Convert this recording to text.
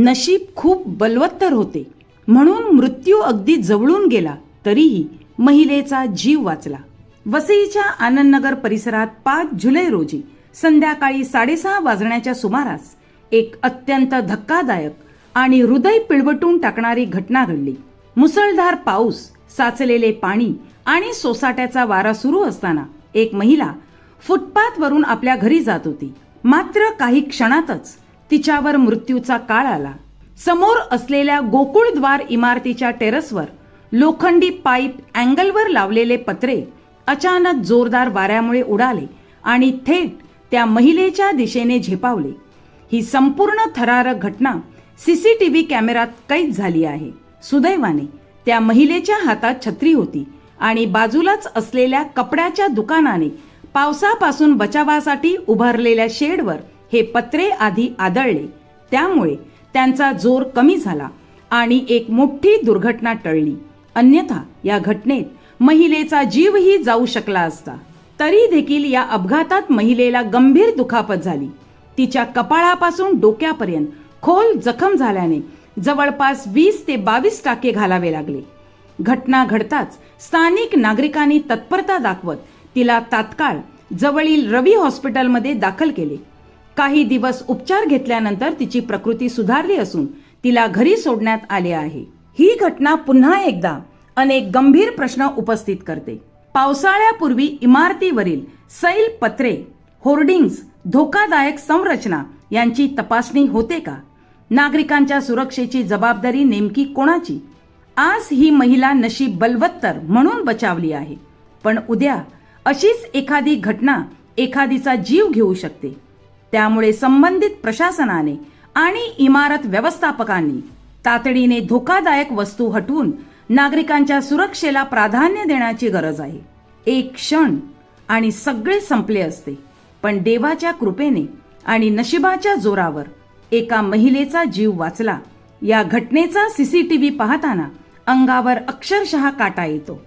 नशीब खूप बलवत्तर होते म्हणून मृत्यू अगदी जवळून गेला तरीही महिलेचा जीव वाचला. वसईच्या आनंदनगर परिसरात 5 जुलै रोजी संध्याकाळी 6:30 वाजण्याच्या सुमारास एक अत्यंत धक्कादायक आणि हृदय पिळवटून टाकणारी घटना घडली. मुसळधार पाऊस, साचलेले पाणी आणि सोसाट्याचा वारा सुरू असताना एक महिला फुटपाथवरून आपल्या घरी जात होती. मात्र काही क्षणातच तिच्यावर मृत्यूचा काळ आला. समोर असलेल्या गोकुळद्वार इमारतीच्या टेरेसवर लोखंडी पाईप अँगलवर लावलेले पत्रे अचानक जोरदार वाऱ्यामुळे उडाले आणि थेट त्या महिलेच्या दिशेने झेपावले. ही संपूर्ण थरारक घटना सीसीटीव्ही कॅमेऱ्यात कैद झाली आहे. सुदैवाने त्या महिलेच्या हातात छत्री होती आणि बाजूलाच असलेल्या कपड्याच्या दुकानाने पावसापासून बचावासाठी उभारलेल्या शेडवर हे पत्रे आधी आदळले. त्यामुळे त्यांचा जोर कमी झाला आणि एक मोठी दुर्घटना टळली. अन्यथा या घटनेत महिलेचा जीवही जाऊ शकला असता. तरी देखील या अपघातात महिलेला गंभीर दुखापत झाली. तिच्या कपाळापासून डोक्यापर्यंत खोल जखम झाल्याने जवळपास 20 ते 22 टाके घालावे लागले. घटना घडताच स्थानिक नागरिकांनी तत्परता दाखवत तिला तात्काळ जवळील रवी हॉस्पिटलमध्ये दाखल केले. काही दिवस उपचार घेतल्यानंतर तिची प्रकृती सुधारली असून तिला घरी सोडण्यात आले आहे. ही घटना पुन्हा एकदा अनेक गंभीर प्रश्न उपस्थित करते. पावसाळ्यापूर्वी इमारतीवरील सैल पत्रे, होर्डिंग्ज, धोकादायक संरचना यांची तपासणी होते का? नागरिकांच्या सुरक्षेची जबाबदारी नेमकी कोणाची? आज ही महिला नशीब बलवत्तर म्हणून बचावली आहे, पण उद्या अशीच एखादी घटना एखादीचा जीव घेऊ शकते. त्यामुळे संबंधित प्रशासनाने आणि इमारत व्यवस्थापकांनी तातडीने धोकादायक वस्तू हटवून नागरिकांच्या सुरक्षेला प्राधान्य देण्याची गरज आहे. एक क्षण आणि सगळे संपले असते, पण देवाच्या कृपेने आणि नशिबाच्या जोरावर एका महिलेचा जीव वाचला. या घटनेचा सीसीटीव्ही पाहताना अंगावर अक्षरशः काटा येतो.